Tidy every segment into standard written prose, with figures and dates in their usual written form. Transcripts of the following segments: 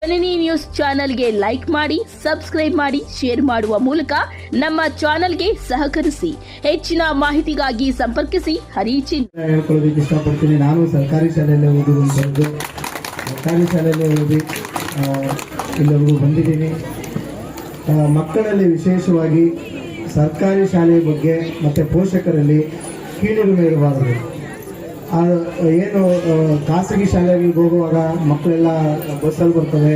ಜನನಿ news ಚಾನೆಲ್ಗೆ like ಮಾಡಿ, subscribe ಮಾಡಿ, ಶೇರ್ ಮಾಡುವ ಮೂಲಕ ನಮ್ಮ ಚಾನೆಲ್ಗೆ ಸಹಕರಿಸಿ. ಹೆಚ್ಚಿನ ಮಾಹಿತಿಗಾಗಿ ಸಂಪರ್ಕಿಸಿ ಹರಿಚಿನ್. ಹೇಳ್ಕೊಳ್ಳೋದಕ್ಕೆ ಇಷ್ಟಪಡ್ತೀನಿ. ನಾನು ಸರ್ಕಾರಿ ಶಾಲೆಯಲ್ಲೇ ಓದಿರುವಂಥದ್ದು. ಸರ್ಕಾರಿ ಶಾಲೆಯಲ್ಲೇ ಓದಿ ಇಲ್ಲಿವರೆಗೂ ಬಂದಿದ್ದೀನಿ. ಮಕ್ಕಳಲ್ಲಿ ವಿಶೇಷವಾಗಿ ಸರ್ಕಾರಿ ಶಾಲೆಯ ಬಗ್ಗೆ ಮತ್ತು ಪೋಷಕರಲ್ಲಿ ಕೀಳಿರಿಮೆ ಇರಬಾರದು. ಏನು ಖಾಸಗಿ ಶಾಲೆಗಳಿಗೆ ಹೋಗುವಾಗ ಮಕ್ಕಳೆಲ್ಲ ಬಸ್ಸಲ್ಲಿ ಬರ್ತವೆ,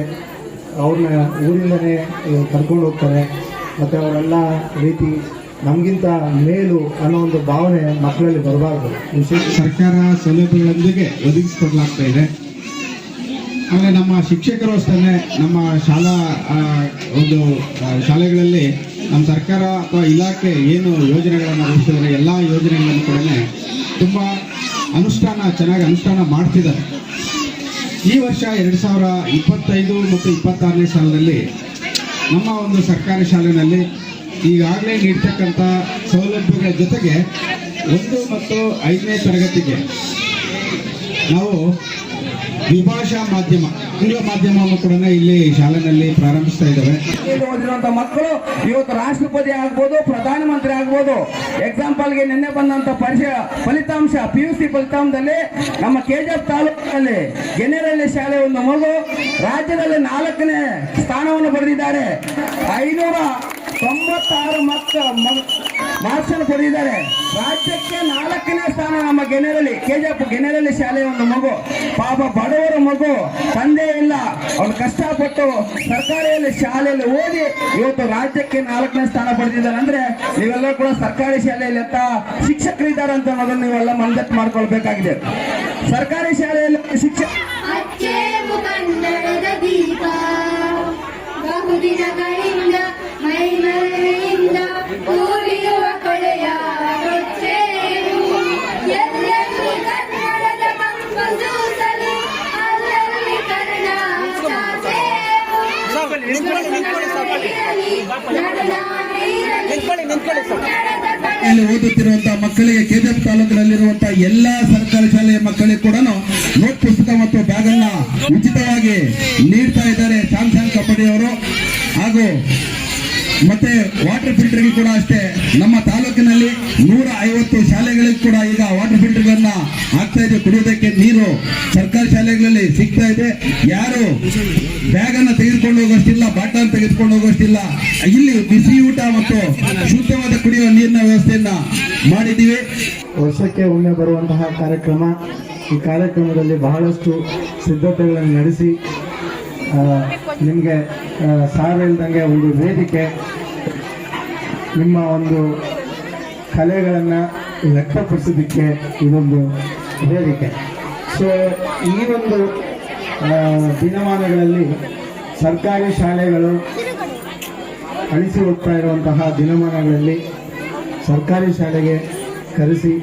ಅವ್ರನ್ನ ಊರಿಂದನೇ ಕರ್ಕೊಂಡು ಹೋಗ್ತಾರೆ ಮತ್ತು ಅವರೆಲ್ಲ ರೀತಿ ನಮಗಿಂತ ಮೇಲು ಅನ್ನೋ ಒಂದು ಭಾವನೆ ಮಕ್ಕಳಲ್ಲಿ ಬರಬಾರ್ದು. ವಿಶೇಷ ಸರ್ಕಾರ ಸೌಲಭ್ಯಗಳೊಂದಿಗೆ ಒದಗಿಸಿಕೊಡಲಾಗ್ತಾ ಇದೆ. ಆಮೇಲೆ ನಮ್ಮ ಶಿಕ್ಷಕರು ಅಷ್ಟೇ ನಮ್ಮ ಶಾಲೆಗಳಲ್ಲಿ ನಮ್ಮ ಸರ್ಕಾರ ಅಥವಾ ಇಲಾಖೆ ಏನು ಯೋಜನೆಗಳನ್ನು ರೂಪಿಸಿದರೆ ಎಲ್ಲ ಯೋಜನೆಗಳನ್ನು ಕೂಡ ತುಂಬ ಚೆನ್ನಾಗಿ ಅನುಷ್ಠಾನ ಮಾಡ್ತಿದ್ದಾರೆ. ಈ ವರ್ಷ 2025 ಮತ್ತು 26ನೇ ಸಾಲಿನಲ್ಲಿ ನಮ್ಮ ಒಂದು ಸರ್ಕಾರಿ ಶಾಲೆಯಲ್ಲಿ ಈಗಾಗಲೇ ನೀಡ್ತಕ್ಕಂಥ ಸೌಲಭ್ಯಗಳ ಜೊತೆಗೆ 1 ಮತ್ತು 5ನೇ ತರಗತಿಗೆ ನಾವು ದ್ವಿಭಾಷಾ ಮಾಧ್ಯಮ ಆಂಗ್ಲ ಮಾಧ್ಯಮವನ್ನು ಕೂಡ ಇಲ್ಲಿ ಶಾಲೆಯಲ್ಲಿ ಪ್ರಾರಂಭಿಸ್ತಾ ಇದ್ದೇವೆ. ಓದಿರುವಂತಹ ಮಕ್ಕಳು ಇವತ್ತು ರಾಷ್ಟ್ರಪತಿ ಆಗ್ಬೋದು, ಪ್ರಧಾನಮಂತ್ರಿ ಆಗ್ಬೋದು. ಎಕ್ಸಾಂಪಲ್ಗೆ ನಿನ್ನೆ ಬಂದಂತ ಫಲಿತಾಂಶ PUC ಫಲಿತಾಂಶದಲ್ಲಿ ನಮ್ಮ KGF ತಾಲೂಕಿನಲ್ಲಿ ಗೆನೆರಳ್ಳಿ ಶಾಲೆ ಒಂದು ಮಗು ರಾಜ್ಯದಲ್ಲಿ 4ನೇ ಸ್ಥಾನವನ್ನು ಪಡೆದಿದ್ದಾರೆ. 596 ಮಾರ್ಕ್ಸ್ ಅನ್ನು ಪಡೆದಿದ್ದಾರೆ. ರಾಜ್ಯಕ್ಕೆ 4ನೇ ಸ್ಥಾನ ನಮ್ಮ KGF ಗೆನೆರಳ್ಳಿ ಶಾಲೆಯ ಒಂದು ಮಗು. ಪಾಪ ಬಡವರ ಮಗು, ತಂದೆ ಇಲ್ಲ, ಅವ್ರು ಕಷ್ಟಪಟ್ಟು ಸರ್ಕಾರಿಯಲ್ಲಿ ಶಾಲೆಯಲ್ಲಿ ಓದಿ ಇವತ್ತು ರಾಜ್ಯಕ್ಕೆ 4ನೇ ಸ್ಥಾನ ಪಡೆದಿದ್ದಾರೆ. ಅಂದ್ರೆ ನೀವೆಲ್ಲ ಕೂಡ ಸರ್ಕಾರಿ ಶಾಲೆಯಲ್ಲಿ ಅಂತ ಶಿಕ್ಷಕರಿದ್ದಾರೆ ಅಂತ ಅನ್ನೋದನ್ನು ನೀವೆಲ್ಲ ಮನದಟ್ಟು ಮಾಡ್ಕೊಳ್ಬೇಕಾಗಿದೆ. ಸರ್ಕಾರಿ ಶಾಲೆಯಲ್ಲಿ ಶಿಕ್ಷಕ ಇಲ್ಲಿ ಓದುತ್ತಿರುವಂತಹ ಮಕ್ಕಳಿಗೆ KGF ತಾಲೂಕಿನಲ್ಲಿರುವಂತಹ ಎಲ್ಲಾ ಸರ್ಕಾರಿ ಶಾಲೆಯ ಮಕ್ಕಳಿಗೆ ಕೂಡ ನೋಟ್ ಪುಸ್ತಕ ಮತ್ತು ಬ್ಯಾಗ್ ಅನ್ನ ಉಚಿತವಾಗಿ ನೀಡ್ತಾ ಇದ್ದಾರೆ ಸ್ಯಾಮ್ಸಂಗ್ ಕಂಪನಿಯವರು. ಹಾಗೂ ಮತ್ತೆ ವಾಟರ್ ಫಿಲ್ಟರ್ಗೆ ಕೂಡ ಅಷ್ಟೇ ನಮ್ಮ ತಾಲೂಕಿನಲ್ಲಿ 150 ಶಾಲೆಗಳಿಗೆ ಕೂಡ ಈಗ ವಾಟರ್ ಫಿಲ್ಟರ್ಗಳನ್ನ ಹಾಕ್ತಾ ಇದೆ. ಕುಡಿಯೋದಕ್ಕೆ ನೀರು ಸರ್ಕಾರಿ ಶಾಲೆಗಳಲ್ಲಿ ಸಿಗ್ತಾ ಇದೆ. ಯಾರು ಬ್ಯಾಗ್ ಅನ್ನ ತೆಗೆದುಕೊಂಡು ಹೋಗೋಷ್ಟಿಲ್ಲ, ಬಾಟಲ್ ತೆಗೆದುಕೊಂಡು ಹೋಗೋಷ್ಟಿಲ್ಲ. ಇಲ್ಲಿ ಬಿಸಿ ಊಟ ಮತ್ತು ಶುದ್ಧವಾದ ಕುಡಿಯುವ ನೀರಿನ ವ್ಯವಸ್ಥೆಯನ್ನ ಮಾಡಿದ್ದೀವಿ. ವರ್ಷಕ್ಕೆ ಒಮ್ಮೆ ಬರುವಂತಹ ಕಾರ್ಯಕ್ರಮ. ಈ ಕಾರ್ಯಕ್ರಮದಲ್ಲಿ ಬಹಳಷ್ಟು ಸಿದ್ಧತೆಗಳನ್ನು ನಡೆಸಿ ನಿಮಗೆ ಸಾರ್ ಇಲ್ದಂಗೆ ಒಂದು ವೇದಿಕೆ, ನಿಮ್ಮ ಒಂದು ಕಲೆಗಳನ್ನು ವ್ಯಕ್ತಪಡಿಸೋದಕ್ಕೆ ಇದೊಂದು ವೇದಿಕೆ. ಸೊ ಈ ಒಂದು ದಿನಮಾನಗಳಲ್ಲಿ ಸರ್ಕಾರಿ ಶಾಲೆಗಳು ಅಳಿಸಿ ಹೋಗ್ತಾ ಇರುವಂತಹ ದಿನಮಾನಗಳಲ್ಲಿ ಸರ್ಕಾರಿ ಶಾಲೆಗೆ ಕರೆಸಿ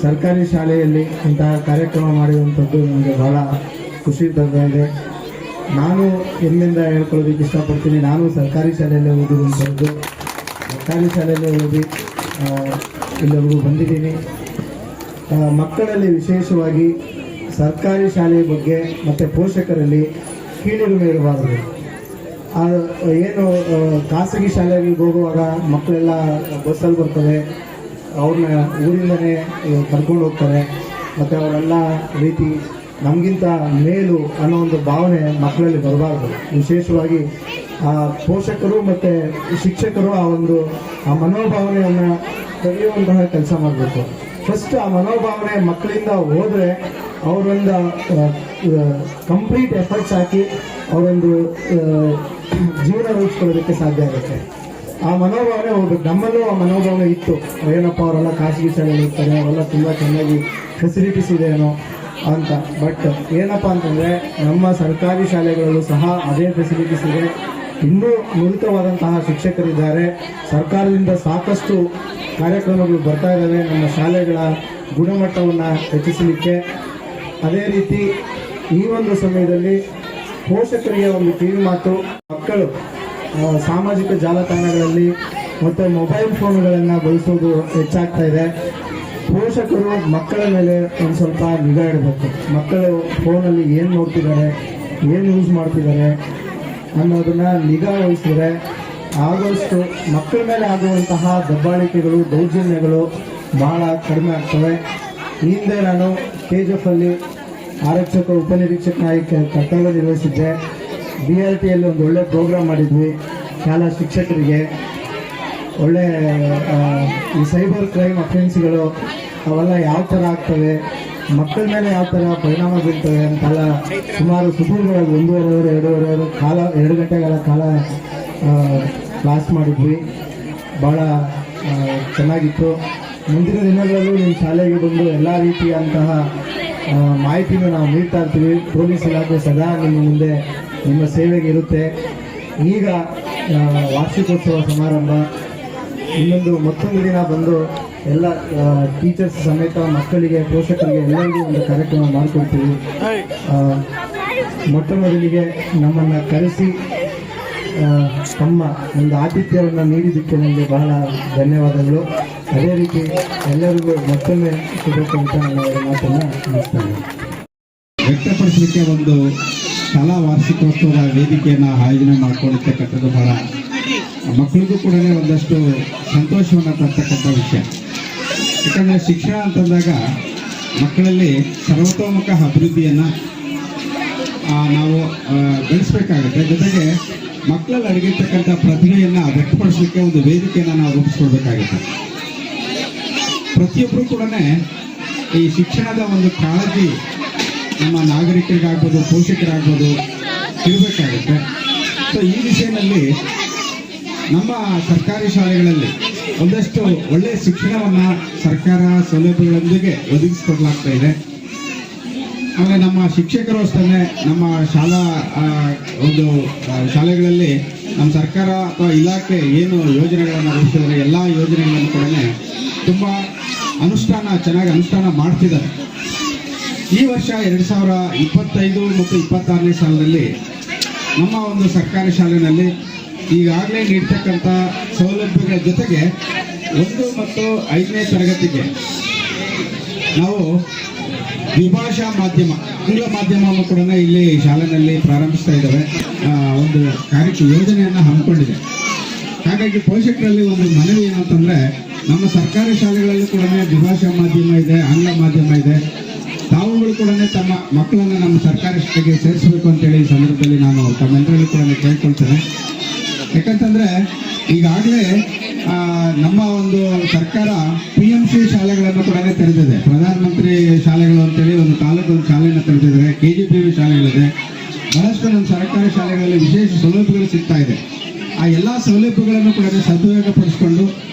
ಸರ್ಕಾರಿ ಶಾಲೆಯಲ್ಲಿ ಇಂತಹ ಕಾರ್ಯಕ್ರಮ ಮಾಡಿರುವಂಥದ್ದು ನನಗೆ ಬಹಳ ಖುಷಿ ತಂದ ಇದೆ. ನಾನು ಎಲ್ಲಿಂದ ಹೇಳ್ಕೊಳ್ಳೋದಕ್ಕೆ ಇಷ್ಟಪಡ್ತೀನಿ. ನಾನು ಸರ್ಕಾರಿ ಶಾಲೆಯಲ್ಲೇ ಓದಿರುವಂಥದ್ದು. ಸರ್ಕಾರಿ ಶಾಲೆಯಲ್ಲೇ ಓದಿ ಇಲ್ಲಿವರೆಗೂ ಬಂದಿದ್ದೀನಿ. ಮಕ್ಕಳಲ್ಲಿ ವಿಶೇಷವಾಗಿ ಸರ್ಕಾರಿ ಶಾಲೆಯ ಬಗ್ಗೆ ಮತ್ತು ಪೋಷಕರಲ್ಲಿ ಕೀಳಿರಿಮೆ ಇರಬಾರದು. ಏನು ಖಾಸಗಿ ಶಾಲೆಗಳಿಗೆ ಹೋಗುವಾಗ ಮಕ್ಕಳೆಲ್ಲ ಬಸ್ಸಲ್ಲಿ ಬರ್ತವೆ, ಅವ್ರನ್ನ ಊರಿಂದನೇ ಕರ್ಕೊಂಡು ಹೋಗ್ತಾರೆ ಮತ್ತು ಅವರೆಲ್ಲ ರೀತಿ ನಮಗಿಂತ ಮೇಲು ಅನ್ನೋ ಒಂದು ಭಾವನೆ ಮಕ್ಕಳಲ್ಲಿ ಬರಬಾರ್ದು. ವಿಶೇಷವಾಗಿ ಪೋಷಕರು ಮತ್ತು ಶಿಕ್ಷಕರು ಆ ಮನೋಭಾವನೆಯನ್ನು ತೆಗೆಯುವಂತಹ ಕೆಲಸ ಮಾಡಬೇಕು. ಫಸ್ಟ್ ಆ ಮನೋಭಾವನೆ ಮಕ್ಕಳಿಂದ ಹೋದರೆ ಅವರೊಂದು ಕಂಪ್ಲೀಟ್ ಎಫರ್ಟ್ಸ್ ಹಾಕಿ ಅವರೊಂದು ಜೀವನ ರೂಪಿಸ್ಕೊಳ್ಳೋದಕ್ಕೆ ಸಾಧ್ಯ ಆಗುತ್ತೆ. ಆ ಮನೋಭಾವನೆ ಹೋಗ್ಬೇಕು. ನಮ್ಮಲ್ಲೂ ಆ ಮನೋಭಾವನೆ ಇತ್ತು. ಏನಪ್ಪ ಅವರೆಲ್ಲ ಖಾಸಗಿ ಶಾಲೆಯಲ್ಲಿ ಇರ್ತಾರೆ, ಅವರೆಲ್ಲ ತುಂಬ ಚೆನ್ನಾಗಿ ಫೆಸಿಲಿಟೀಸ್ ಇದೆ ಏನೋ ಅಂತ. ಬಟ್ ಏನಪ್ಪ ಅಂತಂದರೆ ನಮ್ಮ ಸರ್ಕಾರಿ ಶಾಲೆಗಳಲ್ಲೂ ಸಹ ಅದೇ ಫೆಸಿಲಿಟೀಸ್ ಇದೆ. ಇನ್ನೂ ನುರಿತವಾದಂತಹ ಶಿಕ್ಷಕರಿದ್ದಾರೆ. ಸರ್ಕಾರದಿಂದ ಸಾಕಷ್ಟು ಕಾರ್ಯಕ್ರಮಗಳು ಬರ್ತಾ ಇದ್ದಾವೆ ನಮ್ಮ ಶಾಲೆಗಳ ಗುಣಮಟ್ಟವನ್ನು ಹೆಚ್ಚಿಸಲಿಕ್ಕೆ. ಅದೇ ರೀತಿ ಈ ಒಂದು ಸಮಯದಲ್ಲಿ ಪೋಷಕರಿಗೆ ಒಂದು ಕಿವಿ ಮಾತು. ಮಕ್ಕಳು ಸಾಮಾಜಿಕ ಜಾಲತಾಣಗಳಲ್ಲಿ ಮತ್ತು ಮೊಬೈಲ್ ಫೋನ್ಗಳನ್ನು ಬಳಸೋದು ಹೆಚ್ಚಾಗ್ತಾ ಇದೆ. ಪೋಷಕರು ಮಕ್ಕಳ ಮೇಲೆ ಒಂದು ಸ್ವಲ್ಪ ನಿಗಾ ಇಡಬೇಕು. ಮಕ್ಕಳು ಫೋನಲ್ಲಿ ಏನು ನೋಡ್ತಿದ್ದಾರೆ, ಏನು ಯೂಸ್ ಮಾಡ್ತಿದ್ದಾರೆ ಅನ್ನೋದನ್ನ ನಿಗಾ ವಹಿಸಿದ್ರೆ ಆದಷ್ಟು ಮಕ್ಕಳ ಮೇಲೆ ಆಗುವಂತಹ ದಬ್ಬಾಳಿಕೆಗಳು ದೌರ್ಜನ್ಯಗಳು ಬಹಳ ಕಡಿಮೆ ಆಗ್ತವೆ. ಈ ಹಿಂದೆ ನಾನು KGF ಅಲ್ಲಿ ಆರಕ್ಷಕ ಉಪನಿರೀಕ್ಷಕನಾಗಿ ಕರ್ತವ್ಯ ನಿರ್ವಹಿಸಿದ್ದೆ. BRTಯಲ್ಲಿ ಒಂದು ಒಳ್ಳೆ ಪ್ರೋಗ್ರಾಮ್ ಮಾಡಿದ್ವಿ ಶಾಲಾ ಶಿಕ್ಷಕರಿಗೆ. ಒಳ್ಳೆ ಈ ಸೈಬರ್ ಕ್ರೈಮ್ ಅಫೆನ್ಸ್ಗಳು ಅವೆಲ್ಲ ಯಾವ ಥರ ಆಗ್ತವೆ, ಮಕ್ಕಳ ಮೇಲೆ ಯಾವ ಥರ ಪರಿಣಾಮ ಬೀಳ್ತವೆ ಅಂತೆಲ್ಲ ಸುಮಾರು ಸುದೀರ್ಘವಾಗಿ 2 ಗಂಟೆಗಳ ಕಾಲ ಕ್ಲಾಸ್ ಮಾಡಿದ್ವಿ. ಭಾಳ ಚೆನ್ನಾಗಿತ್ತು. ಮುಂದಿನ ದಿನಗಳಲ್ಲೂ ನಿಮ್ಮ ಶಾಲೆಗೆ ಬಂದು ಎಲ್ಲ ರೀತಿಯಂತಹ ಮಾಹಿತಿನ ನಾವು ನೀಡ್ತಾ ಇರ್ತೀವಿ. ಪೊಲೀಸ್ ಇಲಾಖೆ ಸದಾ ನಿಮ್ಮ ಮುಂದೆ ನಿಮ್ಮ ಸೇವೆಗೆ ಇರುತ್ತೆ. ಈಗ ವಾರ್ಷಿಕೋತ್ಸವ ಸಮಾರಂಭ ಮತ್ತೊಂದು ದಿನ ಬಂದು ಎಲ್ಲ ಟೀಚರ್ಸ್ ಸಮೇತ ಮಕ್ಕಳಿಗೆ ಪೋಷಕರಿಗೆ ಎಲ್ಲರಿಗೂ ಒಂದು ಕಾರ್ಯಕ್ರಮ ಮಾಡಿಕೊಡ್ತೀವಿ. ಮೊಟ್ಟ ಮೊದಲಿಗೆ ನಮ್ಮನ್ನು ಕರೆಸಿ ತಮ್ಮ ಒಂದು ಆತಿಥ್ಯವನ್ನು ನೀಡಿದ್ದಕ್ಕೆ ನನಗೆ ಬಹಳ ಧನ್ಯವಾದಗಳು. ಅದೇ ರೀತಿ ಎಲ್ಲರಿಗೂ ಮತ್ತೊಮ್ಮೆ ಶುಭ ಕೋರುತ್ತಾ ನನ್ನ ಮಾತನ್ನು ಮುಗಿಸ್ತೇನೆ. ವ್ಯಕ್ತಪಡಿಸಲಿಕ್ಕೆ ಒಂದು ಶಾಲಾ ವಾರ್ಷಿಕೋತ್ಸವದ ವೇದಿಕೆಯನ್ನು ಆಯೋಜನೆ ಮಾಡಿಕೊಂಡಿರ್ತಕ್ಕಂಥದ್ದು ಬಹಳ ಮಕ್ಕಳಿಗೂ ಕೂಡ ಒಂದಷ್ಟು ಸಂತೋಷವನ್ನು ತರ್ತಕ್ಕಂಥ ವಿಷಯ. ಯಾಕಂದರೆ ಶಿಕ್ಷಣ ಅಂತಂದಾಗ ಮಕ್ಕಳಲ್ಲಿ ಸರ್ವತೋಮುಖ ಅಭಿವೃದ್ಧಿಯನ್ನು ನಾವು ಗಳಿಸಬೇಕಾಗುತ್ತೆ. ಜೊತೆಗೆ ಮಕ್ಕಳಲ್ಲಿ ಅಡಗಿರ್ತಕ್ಕಂಥ ಪ್ರತಿಭೆಯನ್ನು ವ್ಯಕ್ತಪಡಿಸಲಿಕ್ಕೆ ಒಂದು ವೇದಿಕೆಯನ್ನು ನಾವು ರೂಪಿಸ್ಕೊಳ್ಬೇಕಾಗುತ್ತೆ. ಪ್ರತಿಯೊಬ್ಬರು ಕೂಡ ಈ ಶಿಕ್ಷಣದ ಒಂದು ಕಾಳಜಿ ನಮ್ಮ ನಾಗರಿಕರಿಗಾಗ್ಬೋದು, ಪೋಷಕರಾಗ್ಬೋದು ಇರಬೇಕಾಗುತ್ತೆ. ಸೊ ಈ ದಿಶೆಯಲ್ಲಿ ನಮ್ಮ ಸರ್ಕಾರಿ ಶಾಲೆಗಳಲ್ಲಿ ಒಂದಷ್ಟು ಒಳ್ಳೆಯ ಶಿಕ್ಷಣವನ್ನು ಸರ್ಕಾರ ಸೌಲಭ್ಯಗಳೊಂದಿಗೆ ಒದಗಿಸಿಕೊಡಲಾಗ್ತಾ ಇದೆ. ಆಮೇಲೆ ನಮ್ಮ ಶಿಕ್ಷಕರು ಅಷ್ಟೇ ನಮ್ಮ ಒಂದು ಶಾಲೆಗಳಲ್ಲಿ ನಮ್ಮ ಸರ್ಕಾರ ಅಥವಾ ಇಲಾಖೆ ಏನು ಯೋಜನೆಗಳನ್ನು ರೂಪಿಸಿದರೆ ಎಲ್ಲ ಯೋಜನೆಗಳನ್ನು ಕೂಡ ತುಂಬ ಚೆನ್ನಾಗಿ ಅನುಷ್ಠಾನ ಮಾಡ್ತಿದ್ದಾರೆ. ಈ ವರ್ಷ 2025 ಮತ್ತು 26ನೇ ಸಾಲಿನಲ್ಲಿ ನಮ್ಮ ಒಂದು ಸರ್ಕಾರಿ ಶಾಲೆಯಲ್ಲಿ ಈಗಾಗಲೇ ನೀಡ್ತಕ್ಕಂಥ ಸೌಲಭ್ಯಗಳ ಜೊತೆಗೆ 1 ಮತ್ತು 5ನೇ ತರಗತಿಗೆ ನಾವು ದ್ವಿಭಾಷಾ ಮಾಧ್ಯಮ ಆಂಗ್ಲ ಮಾಧ್ಯಮವನ್ನು ಕೂಡ ಇಲ್ಲಿ ಶಾಲೆಯಲ್ಲಿ ಪ್ರಾರಂಭಿಸ್ತಾ ಇದ್ದಾವೆ. ಒಂದು ಯೋಜನೆಯನ್ನು ಹಮ್ಮಿಕೊಂಡಿದೆ. ಹಾಗಾಗಿ ಪೋಷಕರಲ್ಲಿ ಒಂದು ಮನವಿ ಏನಂತಂದರೆ, ನಮ್ಮ ಸರ್ಕಾರಿ ಶಾಲೆಗಳಲ್ಲಿ ಕೂಡ ದ್ವಿಭಾಷಾ ಮಾಧ್ಯಮ ಇದೆ, ಆಂಗ್ಲ ಮಾಧ್ಯಮ ಇದೆ. ತಾವುಗಳು ಕೂಡ ತಮ್ಮ ಮಕ್ಕಳನ್ನು ನಮ್ಮ ಸರ್ಕಾರಿ ಶಾಲೆಗೆ ಸೇರಿಸಬೇಕು ಅಂತೇಳಿ ಈ ಸಂದರ್ಭದಲ್ಲಿ ನಾನು ತಮ್ಮೆಲ್ಲರಲ್ಲಿ ಕೂಡ ಕೇಳ್ಕೊಳ್ತೇನೆ. ಯಾಕಂತಂದರೆ ಈಗಾಗಲೇ ನಮ್ಮ ಒಂದು ಸರ್ಕಾರ PMC ಶಾಲೆಗಳನ್ನು ಕೂಡ ತೆರೆದಿದೆ. ಪ್ರಧಾನಮಂತ್ರಿ ಶಾಲೆಗಳು ಅಂತೇಳಿ ಒಂದು ತಾಲೂಕು ಶಾಲೆಯನ್ನು ತೆರೆದಿದ್ದಾರೆ. KGPV ಶಾಲೆಗಳಿದೆ. ಬಹಳಷ್ಟು ನಮ್ಮ ಸರ್ಕಾರಿ ಶಾಲೆಗಳಲ್ಲಿ ವಿಶೇಷ ಸೌಲಭ್ಯಗಳು ಸಿಗ್ತಾ ಇದೆ. ಆ ಎಲ್ಲ ಸೌಲಭ್ಯಗಳನ್ನು ಕೂಡ ಸದುಪಯೋಗಪಡಿಸಿಕೊಂಡು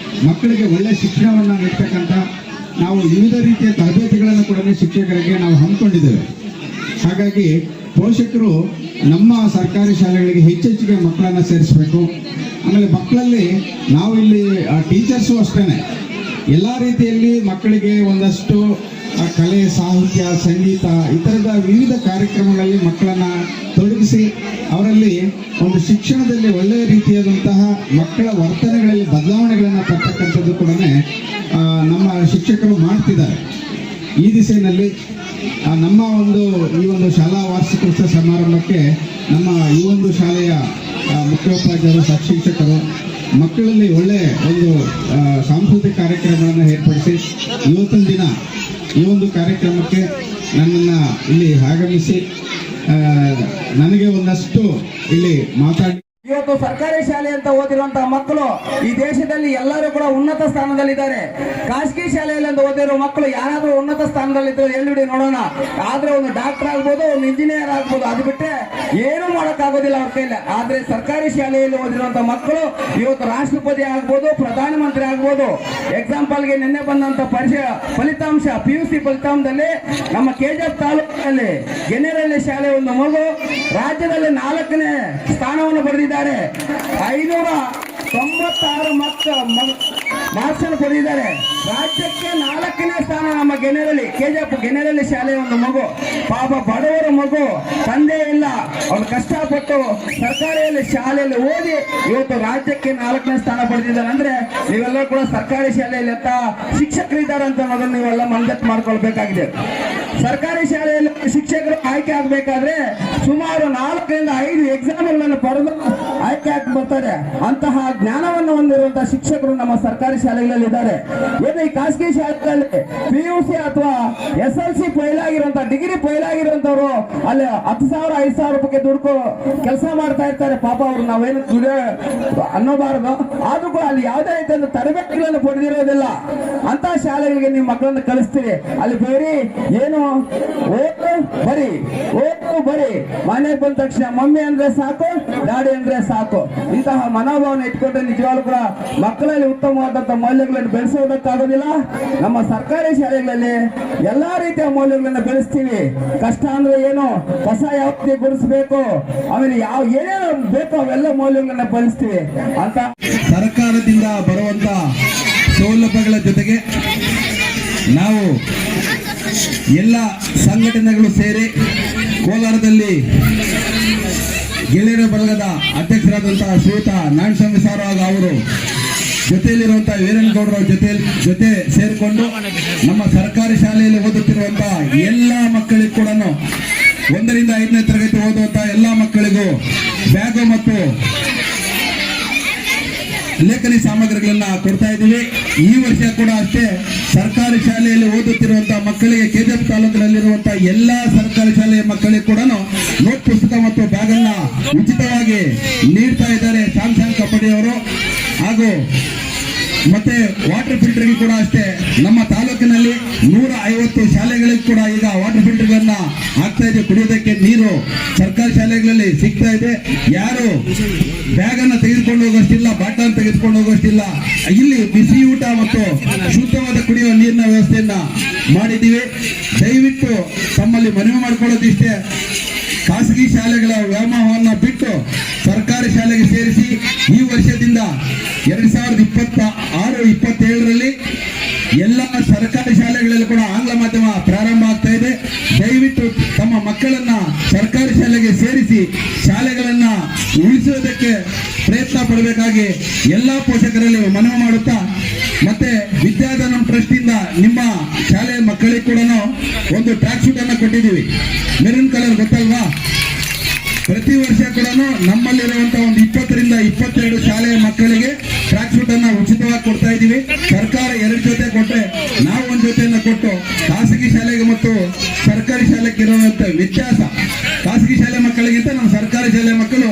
ಮಕ್ಕಳಿಗೆ ಒಳ್ಳೆಯ ಶಿಕ್ಷಣವನ್ನು ನೀಡ್ತಕ್ಕಂಥ ನಾವು ವಿವಿಧ ರೀತಿಯ ತರಬೇತಿಗಳನ್ನು ಕೂಡ ಶಿಕ್ಷಕರಿಗೆ ನಾವು ಹಮ್ಮಿಕೊಂಡಿದ್ದೇವೆ. ಹಾಗಾಗಿ ಪೋಷಕರು ನಮ್ಮ ಸರ್ಕಾರಿ ಶಾಲೆಗಳಿಗೆ ಹೆಚ್ಚೆಚ್ಚಿಗೆ ಮಕ್ಕಳನ್ನು ಸೇರಿಸಬೇಕು. ಆಮೇಲೆ ಮಕ್ಕಳಲ್ಲಿ ನಾವು ಇಲ್ಲಿ ಟೀಚರ್ಸು ಅಷ್ಟೇ ಎಲ್ಲ ರೀತಿಯಲ್ಲಿ ಮಕ್ಕಳಿಗೆ ಒಂದಷ್ಟು ಕಲೆ, ಸಾಹಿತ್ಯ, ಸಂಗೀತ ಈ ಥರದ ವಿವಿಧ ಕಾರ್ಯಕ್ರಮಗಳಲ್ಲಿ ಮಕ್ಕಳನ್ನು ತೊಡಗಿಸಿ ಅವರಲ್ಲಿ ಒಂದು ಶಿಕ್ಷಣದಲ್ಲಿ ಒಳ್ಳೆಯ ರೀತಿಯಾದಂತಹ ಮಕ್ಕಳ ವರ್ತನೆಗಳಲ್ಲಿ ಬದಲಾವಣೆಗಳನ್ನು ತರ್ತಕ್ಕಂಥದ್ದು ಕೂಡ ನಮ್ಮ ಶಿಕ್ಷಕರು ಮಾಡ್ತಿದ್ದಾರೆ. ಈ ದಿಸೆಯಲ್ಲಿ ನಮ್ಮ ಈ ಒಂದು ಶಾಲಾ ವಾರ್ಷಿಕೋತ್ಸವ ಸಮಾರಂಭಕ್ಕೆ ನಮ್ಮ ಈ ಒಂದು ಶಾಲೆಯ ಮುಖ್ಯೋಪಾಧ್ಯಾಯರು, ಶಿಕ್ಷಕರು ಮಕ್ಕಳಲ್ಲಿ ಒಳ್ಳೆಯ ಒಂದು ಸಾಂಸ್ಕೃತಿಕ ಕಾರ್ಯಕ್ರಮಗಳನ್ನು ಏರ್ಪಡಿಸಿ ಇವತ್ತಿನ ದಿನ ಈ ಒಂದು ಕಾರ್ಯಕ್ರಮಕ್ಕೆ ನನ್ನನ್ನು ಇಲ್ಲಿ ಆಗಮಿಸಿ ನನಗೆ ಒಂದಷ್ಟು ಇಲ್ಲಿ ಮಾತಾಡಿ ಇವತ್ತು ಸರ್ಕಾರಿ ಶಾಲೆ ಅಂತ ಓದಿರುವಂತಹ ಮಕ್ಕಳು ಈ ದೇಶದಲ್ಲಿ ಎಲ್ಲರೂ ಕೂಡ ಉನ್ನತ ಸ್ಥಾನದಲ್ಲಿದ್ದಾರೆ. ಖಾಸಗಿ ಶಾಲೆಯಲ್ಲಿ ಅಂತ ಓದಿರೋ ಮಕ್ಕಳು ಯಾರಾದ್ರೂ ಉನ್ನತ ಸ್ಥಾನದಲ್ಲಿದ್ದಾರೆ ಎಲ್ಲಿಡಿ ನೋಡೋಣ. ಆದ್ರೆ ಒಂದು ಡಾಕ್ಟರ್ ಆಗ್ಬೋದು, ಒಂದು ಇಂಜಿನಿಯರ್ ಆಗ್ಬೋದು, ಅದು ಬಿಟ್ಟರೆ ಏನು ಮಾಡೋಕ್ಕಾಗೋದಿಲ್ಲ ಅವ್ರ ಕೈಲಿ. ಆದ್ರೆ ಸರ್ಕಾರಿ ಶಾಲೆಯಲ್ಲಿ ಓದಿರುವಂತಹ ಮಕ್ಕಳು ಇವತ್ತು ರಾಷ್ಟ್ರಪತಿ ಆಗ್ಬೋದು, ಪ್ರಧಾನಮಂತ್ರಿ ಆಗ್ಬೋದು. ಎಕ್ಸಾಂಪಲ್ಗೆ ನಿನ್ನೆ ಬಂದಂತ ಫಲಿತಾಂಶ PUC ಫಲಿತಾಂಶದಲ್ಲಿ ನಮ್ಮ KGF ತಾಲೂಕಿನಲ್ಲಿ ಗೆನ್ನೆರಳ್ಳಿ ಶಾಲೆ ಒಂದು ಮಗು ರಾಜ್ಯದಲ್ಲಿ 4ನೇ ಸ್ಥಾನವನ್ನು ಪಡೆದಿದ್ದಾರೆ. 596 ಮಾರ್ಕ್ಸ್ ಅನ್ನು ಪಡೆದಿದ್ದಾರೆ. ರಾಜ್ಯಕ್ಕೆ 4ನೇ ಸ್ಥಾನ ನಮ್ಮ KGF ಗೆನ್ನೆರಳ್ಳಿ ಶಾಲೆಯ ಒಂದು ಮಗು. ಪಾಪ ಬಡವರ ಮಗು, ತಂದೆ ಇಲ್ಲ, ಅವ್ರು ಕಷ್ಟಪಟ್ಟು ಸರ್ಕಾರಿಯಲ್ಲಿ ಶಾಲೆಯಲ್ಲಿ ಓದಿ ಇವತ್ತು ರಾಜ್ಯಕ್ಕೆ 4ನೇ ಸ್ಥಾನ ಪಡೆದಿದ್ದಾರೆ. ಅಂದ್ರೆ ನೀವೆಲ್ಲ ಕೂಡ ಸರ್ಕಾರಿ ಶಾಲೆಯಲ್ಲಿ ಶಿಕ್ಷಕರಿದ್ದಾರೆ ಅಂತ ಅನ್ನೋದನ್ನು ನೀವೆಲ್ಲ ಮನದಟ್ಟು ಮಾಡ್ಕೊಳ್ಬೇಕಾಗಿದೆ. ಸರ್ಕಾರಿ ಶಾಲೆಯಲ್ಲಿ ಶಿಕ್ಷಕರು ಆಯ್ಕೆ ಆಗಬೇಕಾದ್ರೆ ಸುಮಾರು 4 ರಿಂದ 5 ಎಕ್ಸಾಮ್ಗಳನ್ನು ಪಡೆದು ಆಯ್ಕೆ ಆಗಿ ಬರ್ತಾರೆ. ಅಂತಹ ಜ್ಞಾನವನ್ನು ಹೊಂದಿರುವಂತಹ ಶಿಕ್ಷಕರು ನಮ್ಮ ಸರ್ಕಾರಿ ಶಾಲೆಗಳಲ್ಲಿ ಇದ್ದಾರೆ. ಏನು ಈ ಖಾಸಗಿ ಶಾಲೆಗಳಲ್ಲಿ PUC ಅಥವಾ SLC ಫೈಲ್ ಆಗಿರುವಂತಹ ಡಿಗ್ರಿ ಫೈಲ್ ಆಗಿರುವಂತವ್ರು ಅಲ್ಲಿ 10,000 5,000 ರೂಪಾಯಿಗೆ ದುಡ್ಡು ಕೆಲಸ ಮಾಡ್ತಾ ಇರ್ತಾರೆ. ಪಾಪ ಅವ್ರು ನಾವೇನು ದುಡಿಯೋ ಅನ್ನೋಬಾರದು, ಆದ್ರೂ ಕೂಡ ಅಲ್ಲಿ ಯಾವುದೇ ರೀತಿಯ ತರಬೇತಿಗಳನ್ನು ಪಡೆದಿರೋದಿಲ್ಲ. ಅಂತ ಶಾಲೆಗಳಿಗೆ ನೀವು ಮಕ್ಕಳನ್ನು ಕಳಿಸ್ತೀರಿ. ಅಲ್ಲಿ ಬೇರೆ ಏನು ಓದು ಬರಿ ಮನೆಗೆ ಬಂದ ತಕ್ಷಣ ಮಮ್ಮಿ ಅಂದ್ರೆ ಸಾಕು, ಡ್ಯಾಡಿ ಅಂದ್ರೆ ಸಾಕು. ಇಂತಹ ಮನೋಭಾವನೆ ಇಟ್ಕೊಂಡ್ರೆ ನಿಜವಾಗ್ಲೂ ಕೂಡ ಮಕ್ಕಳಲ್ಲಿ ಉತ್ತಮವಾದಂತಹ ಮೌಲ್ಯಗಳನ್ನು ಬೆಳೆಸೋದಕ್ಕಾಗೋದಿಲ್ಲ. ನಮ್ಮ ಸರ್ಕಾರಿ ಶಾಲೆಗಳಲ್ಲಿ ಎಲ್ಲಾ ರೀತಿಯ ಮೌಲ್ಯಗಳನ್ನು ಬೆಳೆಸ್ತೀವಿ. ಕಷ್ಟ ಅಂದ್ರೆ ಏನು, ಕಸ ಯಾವ ರೀತಿ ಗುಡಿಸ್ಬೇಕು, ಆಮೇಲೆ ಏನೇನು ಬೇಕೋ ಅವೆಲ್ಲ ಮೌಲ್ಯಗಳನ್ನ ಬೆಳೆಸ್ತೀವಿ ಅಂತ. ಸರ್ಕಾರದಿಂದ ಬರುವಂತ ಸೌಲಭ್ಯಗಳ ಜೊತೆಗೆ ನಾವು ಎಲ್ಲ ಸಂಘಟನೆಗಳು ಸೇರಿ ಕೋಲಾರದಲ್ಲಿ ಗೆಳೆಯರ ಬಳಗದ ಅಧ್ಯಕ್ಷರಾದಂತಹ ಶ್ರೀಯುತ ನಾರಾಯಣಸ್ವಾಮಿ ಸಾರ್ ಅವರು ಜೊತೆಯಲ್ಲಿರುವಂತಹ ವೀರೇನಗೌಡರ ಜೊತೆ ಸೇರಿಕೊಂಡು ನಮ್ಮ ಸರ್ಕಾರಿ ಶಾಲೆಯಲ್ಲಿ ಓದುತ್ತಿರುವಂತಹ ಎಲ್ಲ ಮಕ್ಕಳಿಗೂ ಕೂಡ 1 ರಿಂದ 5ನೇ ತರಗತಿ ಓದುವಂತಹ ಎಲ್ಲ ಮಕ್ಕಳಿಗೂ ಬ್ಯಾಗು ಮತ್ತು ಲೇಖನಿ ಸಾಮಗ್ರಿಗಳನ್ನ ಕೊಡ್ತಾ ಇದ್ದೀವಿ. ಈ ವರ್ಷ ಕೂಡ ಅಷ್ಟೇ ಸರ್ಕಾರಿ ಶಾಲೆಯಲ್ಲಿ ಓದುತ್ತಿರುವಂತಹ ಮಕ್ಕಳಿಗೆ KGF ತಾಲೂಕಿನಲ್ಲಿರುವಂತಹ ಎಲ್ಲಾ ಸರ್ಕಾರಿ ಶಾಲೆಯ ಮಕ್ಕಳಿಗೆ ಕೂಡ ನೋಟ್ ಪುಸ್ತಕ ಮತ್ತು ಬ್ಯಾಗ್ ಅನ್ನ ಉಚಿತವಾಗಿ ನೀಡ್ತಾ ಇದ್ದಾರೆ ಸ್ಯಾಮ್ಸಂಗ್ ಕಬಡ್ಡಿ ಅವರು. ಹಾಗೂ ಮತ್ತೆ ವಾಟರ್ ಫಿಲ್ಟರ್ಗೆ ಕೂಡ ಅಷ್ಟೇ ನಮ್ಮ ತಾಲೂಕಿನಲ್ಲಿ 150 ಶಾಲೆಗಳಿಗೆ ಕೂಡ ಈಗ ವಾಟರ್ ಫಿಲ್ಟರ್ಗಳನ್ನ ಹಾಕ್ತಾ ಇದೆ. ಕುಡಿಯೋದಕ್ಕೆ ನೀರು ಸರ್ಕಾರಿ ಶಾಲೆಗಳಲ್ಲಿ ಸಿಗ್ತಾ ಇದೆ. ಯಾರು ಬ್ಯಾಗ್ ಅನ್ನ ತೆಗೆದುಕೊಂಡು ಹೋಗೋಷ್ಟಿಲ್ಲ, ಬಾಟಲ್ ತೆಗೆದುಕೊಂಡು ಹೋಗೋಷ್ಟಿಲ್ಲ. ಇಲ್ಲಿ ಬಿಸಿ ಊಟ ಮತ್ತು ಶುದ್ಧವಾದ ಕುಡಿಯುವ ನೀರಿನ ವ್ಯವಸ್ಥೆಯನ್ನ ಮಾಡಿದ್ದೀವಿ. ದಯವಿಟ್ಟು ತಮ್ಮಲ್ಲಿ ಮನವಿ ಮಾಡಿಕೊಳ್ಳೋದಿಷ್ಟೇ, ಖಾಸಗಿ ಶಾಲೆಗಳ ವ್ಯಾಮೋಹವನ್ನು ಬಿಟ್ಟು ಸರ್ಕಾರಿ ಶಾಲೆಗೆ ಸೇರಿಸಿ. ಈ ವರ್ಷದಿಂದ 2026-27ರಲ್ಲಿ ಎಲ್ಲ ಸರ್ಕಾರಿ ಶಾಲೆಗಳಲ್ಲಿ ಕೂಡ ಆಂಗ್ಲ ಮಾಧ್ಯಮ ಪ್ರಾರಂಭ ಆಗ್ತಾ ಇದೆ. ದಯವಿಟ್ಟು ತಮ್ಮ ಮಕ್ಕಳನ್ನ ಸರ್ಕಾರಿ ಶಾಲೆಗೆ ಸೇರಿಸಿ ಶಾಲೆಗಳನ್ನ ಉಳಿಸೋದಕ್ಕೆ ಪ್ರಯತ್ನ ಪಡಬೇಕಾಗಿ ಎಲ್ಲಾ ಪೋಷಕರಲ್ಲಿ ಮನವಿ ಮಾಡುತ್ತಾ, ಮತ್ತೆ ವಿದ್ಯಾದಾನ ಟ್ರಸ್ಟ್ ಇಂದ ನಿಮ್ಮ ಶಾಲೆಯ ಮಕ್ಕಳಿಗೆ ಕೂಡ ಒಂದು ಟ್ರ್ಯಾಕ್ ಶೂಟ್ ಅನ್ನು ಕೊಟ್ಟಿದ್ದೀವಿ. ಮೆರೂನ್ ಕಲರ್ ಗೊತ್ತಲ್ವಾ? ಪ್ರತಿ ವರ್ಷ ಕೂಡ ನಮ್ಮಲ್ಲಿರುವಂತಹ ಒಂದು 20 ರಿಂದ 22 ಶಾಲೆಯ ಮಕ್ಕಳಿಗೆ ಟ್ರ್ಯಾಕ್ ಶೂಟ್ ಅನ್ನ ಉಚಿತವಾಗಿ ಕೊಡ್ತಾ ಇದ್ದೀವಿ. ಸರ್ಕಾರ 2 ಜೊತೆ ಕೊಟ್ಟರೆ ನಾವು 1 ಜೊತೆಯನ್ನು ಕೊಟ್ಟು ಖಾಸಗಿ ಶಾಲೆಗೆ ಮತ್ತು ಸರ್ಕಾರಿ ಶಾಲೆಗೆ ಇರುವಂತ ವ್ಯತ್ಯಾಸ, ಖಾಸಗಿ ಶಾಲೆ ಮಕ್ಕಳಿಗಿಂತ ನಮ್ಮ ಸರ್ಕಾರಿ ಶಾಲೆ ಮಕ್ಕಳು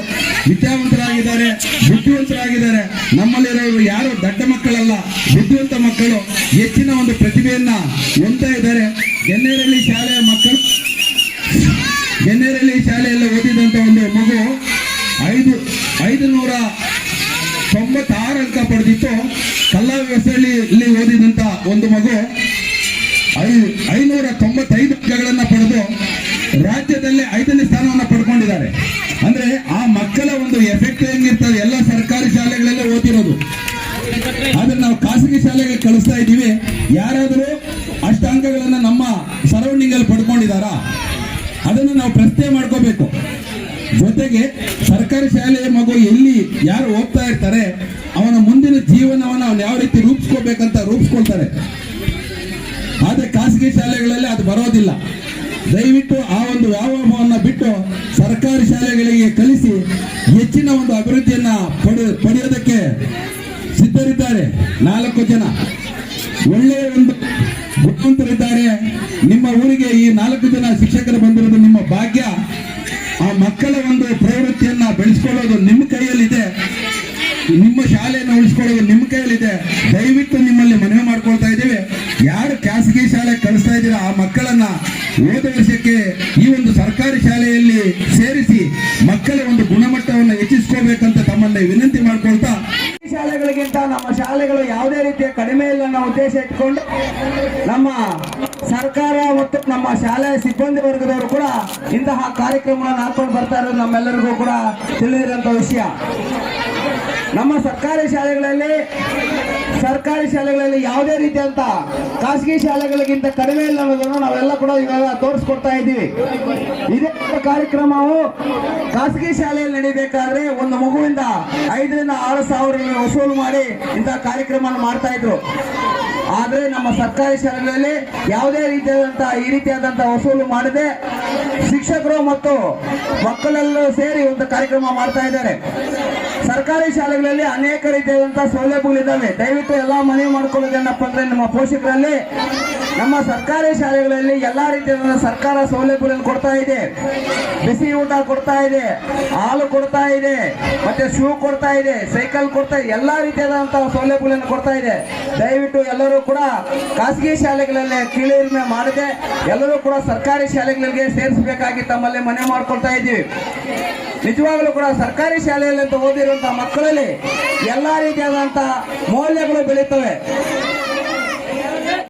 ವಿದ್ಯಾವಂತರಾಗಿದ್ದಾರೆ, ಬುದ್ಧಿವಂತರಾಗಿದ್ದಾರೆ. ನಮ್ಮಲ್ಲಿರೋರು ಯಾರು ದಡ್ಡ ಮಕ್ಕಳಲ್ಲ, ಬುದ್ಧಿವಂತ ಮಕ್ಕಳು ಹೆಚ್ಚಿನ ಒಂದು ಪ್ರತಿಭೆಯನ್ನ ಹೊಂದ್ತಾ ಇದ್ದಾರೆ. ಗೆನ್ನೇರಳ್ಳಿ ಶಾಲೆಯ ಮಕ್ಕಳು, ಗೆನ್ನೇರಳ್ಳಿ ಶಾಲೆಯಲ್ಲಿ ಓದಿದಂತ ಒಂದು ಮಗು 596 ಅಂಕ ಪಡೆದಿತ್ತು. ಕಲ್ಲಾ ವ್ಯವಸ್ಥೆಯಲ್ಲಿ ಓದಿದಂತ ಒಂದು ಮಗು 595 ಅಂಕಗಳನ್ನ ಪಡೆದು ರಾಜ್ಯದಲ್ಲಿ 5ನೇ ಸ್ಥಾನವನ್ನು ಪಡ್ಕೊಂಡಿದ್ದಾರೆ. ಅಂದ್ರೆ ಆ ಮಕ್ಕಳ ಒಂದು ಎಫೆಕ್ಟ್ ಹೆಂಗಿರ್ತದೆ, ಎಲ್ಲ ಸರ್ಕಾರಿ ಶಾಲೆಗಳಲ್ಲೇ ಓದಿರೋದು. ಆದ್ರೆ ನಾವು ಖಾಸಗಿ ಶಾಲೆಗೆ ಕಳಿಸ್ತಾ ಇದ್ದೀವಿ. ಯಾರಾದರೂ ಅಷ್ಟು ಅಂಕಗಳನ್ನ ನಮ್ಮ ಸರೌಂಡಿಂಗ್ ಅಲ್ಲಿ ಪಡ್ಕೊಂಡಿದಾರಾ? ಅದನ್ನು ನಾವು ಪ್ರಶ್ನೆ ಮಾಡ್ಕೋಬೇಕು. ಜೊತೆಗೆ ಸರ್ಕಾರಿ ಶಾಲೆಯ ಮಗು ಎಲ್ಲಿ ಯಾರು ಹೋಗ್ತಾ ಇರ್ತಾರೆ, ಅವನ ಮುಂದಿನ ಜೀವನವನ್ನು ಅವನು ಯಾವ ರೀತಿ ರೂಪಿಸ್ಕೋಬೇಕಂತ ರೂಪಿಸ್ಕೊಳ್ತಾರೆ. ಆದ್ರೆ ಖಾಸಗಿ ಶಾಲೆಗಳಲ್ಲಿ ಅದು ಬರೋದಿಲ್ಲ. ದಯವಿಟ್ಟು ಆ ಒಂದು ವ್ಯಾಮೋಹವನ್ನು ಬಿಟ್ಟು ಸರ್ಕಾರಿ ಶಾಲೆಗಳಿಗೆ ಕಲಿಸಿ ಹೆಚ್ಚಿನ ಒಂದು ಅಭಿವೃದ್ಧಿಯನ್ನ ಪಡೆಯೋದಕ್ಕೆ ಸಿದ್ಧರಿದ್ದಾರೆ. 4 ಜನ ಒಳ್ಳೆಯ ಒಂದು ಗುಣವಂತರಿದ್ದಾರೆ. ನಿಮ್ಮ ಊರಿಗೆ ಈ 4 ಜನ ಶಿಕ್ಷಕರು ಬಂದಿರೋದು ನಿಮ್ಮ ಭಾಗ್ಯ. ಆ ಮಕ್ಕಳ ಒಂದು ಪ್ರವೃತ್ತಿಯನ್ನ ಬೆಳೆಸ್ಕೊಳ್ಳೋದು ನಿಮ್ಮ ಕೈಯಲ್ಲಿದೆ, ನಿಮ್ಮ ಶಾಲೆಯನ್ನು ಉಳಿಸ್ಕೊಳ್ಳೋದು ನಿಮ್ಮ ಕೈಯಲ್ಲಿದೆ. ದಯವಿಟ್ಟು ನಿಮ್ಮಲ್ಲಿ ಮನವಿ ಮಾಡ್ಕೊಳ್ತಾ ಇದ್ದೇವೆ, ಯಾರು ಖಾಸಗಿ ಶಾಲೆ ಕಳಿಸ್ತಾ ಇದ್ದೀರಾ ಆ ಮಕ್ಕಳನ್ನ ಹೋದ ವರ್ಷಕ್ಕೆ ಈ ಒಂದು ಸರ್ಕಾರಿ ಶಾಲೆಯಲ್ಲಿ ಸೇರಿಸಿ ಮಕ್ಕಳ ಒಂದು ಗುಣಮಟ್ಟವನ್ನು ಹೆಚ್ಚಿಸ್ಕೋಬೇಕಂತ ತಮ್ಮಲ್ಲಿ ವಿನಂತಿ ಮಾಡ್ಕೊಳ್ತಾ, ಶಾಲೆಗಳಿಗಿಂತ ನಮ್ಮ ಶಾಲೆಗಳು ಯಾವುದೇ ರೀತಿಯ ಕಡಿಮೆ ಇಲ್ಲ ಅನ್ನೋ ಉದ್ದೇಶ ಇಟ್ಕೊಂಡು ನಮ್ಮ ಸರ್ಕಾರ ಮತ್ತು ನಮ್ಮ ಶಾಲೆಯ ಸಿಬ್ಬಂದಿ ವರ್ಗದವರು ಕೂಡ ಇಂತಹ ಕಾರ್ಯಕ್ರಮಗಳನ್ನು ಹಾಕೊಂಡು ಬರ್ತಾ ಇರೋದು ನಮ್ಮೆಲ್ಲರಿಗೂ ಕೂಡ ತಿಳಿದಿರುವಂತಹ ವಿಷಯ. ನಮ್ಮ ಸರ್ಕಾರಿ ಶಾಲೆಗಳಲ್ಲಿ ಯಾವುದೇ ರೀತಿಯಂತ ಖಾಸಗಿ ಶಾಲೆಗಳಿಗಿಂತ ಕಡಿಮೆ ಇಲ್ಲ ಅನ್ನೋದನ್ನು ನಾವೆಲ್ಲ ಕೂಡ ಇವಾಗ ತೋರಿಸ್ಕೊಡ್ತಾ ಇದ್ದೀವಿ. ಇದೇ ಕಾರ್ಯಕ್ರಮವು ಖಾಸಗಿ ಶಾಲೆಯಲ್ಲಿ ನಡೀಬೇಕಾದ್ರೆ ಒಂದು ಮಗುವಿಂದ 5 ರಿಂದ 6 ಸಾವಿರ ವಸೂಲು ಮಾಡಿ ಇಂತಹ ಕಾರ್ಯಕ್ರಮ ಮಾಡ್ತಾ ಇದ್ರು. ಆದರೆ ನಮ್ಮ ಸರ್ಕಾರಿ ಶಾಲೆಗಳಲ್ಲಿ ಯಾವುದೇ ರೀತಿಯಾದಂತಹ ಈ ರೀತಿಯಾದಂತಹ ವಸೂಲು ಮಾಡದೆ ಶಿಕ್ಷಕರು ಮತ್ತು ಮಕ್ಕಳೆಲ್ಲರೂ ಸೇರಿ ಒಂದು ಕಾರ್ಯಕ್ರಮ ಮಾಡ್ತಾ ಇದ್ದಾರೆ. ಸರ್ಕಾರಿ ಶಾಲೆಗಳಲ್ಲಿ ಅನೇಕ ರೀತಿಯಾದಂತಹ ಸೌಲಭ್ಯಗಳಿದ್ದಾವೆ. ದಯವಿಟ್ಟು ಎಲ್ಲ ಮನವಿ ಮಾಡ್ಕೊಳ್ಳೋದೇನಪ್ಪ ಅಂದ್ರೆ ನಮ್ಮ ಪೋಷಕರಲ್ಲಿ ನಮ್ಮ ಸರ್ಕಾರಿ ಶಾಲೆಗಳಲ್ಲಿ ಎಲ್ಲಾ ರೀತಿಯಾದ ಸರ್ಕಾರ ಸೌಲಭ್ಯಗಳನ್ನು ಕೊಡ್ತಾ ಇದೆ. ಬಿಸಿ ಊಟ ಕೊಡ್ತಾ ಇದೆ, ಹಾಲು ಕೊಡ್ತಾ ಇದೆ, ಮತ್ತೆ ಶೂ ಕೊಡ್ತಾ ಇದೆ, ಸೈಕಲ್ ಕೊಡ್ತಾ ಇದೆ, ಎಲ್ಲಾ ರೀತಿಯಾದಂತಹ ಸೌಲಭ್ಯಗಳನ್ನು ಕೊಡ್ತಾ ಇದೆ. ದಯವಿಟ್ಟು ಎಲ್ಲರೂ ಕೂಡ ಖಾಸಗಿ ಶಾಲೆಗಳಲ್ಲಿ ಕೀಳಿರಿಮೆ ಮಾಡದೆ ಎಲ್ಲರೂ ಕೂಡ ಸರ್ಕಾರಿ ಶಾಲೆಗಳಿಗೆ ಸೇರಿಸಬೇಕಾಗಿ ತಮ್ಮಲ್ಲಿ ಮನವಿ ಮಾಡ್ಕೊಳ್ತಾ ಇದ್ದೀವಿ. ನಿಜವಾಗಲೂ ಕೂಡ ಸರ್ಕಾರಿ ಶಾಲೆಯಲ್ಲಿ ಓದಿರುವಂತಹ ಮಕ್ಕಳಲ್ಲಿ ಎಲ್ಲಾ ರೀತಿಯಾದಂತಹ ಮೌಲ್ಯಗಳು ಬೆಳೀತವೆ.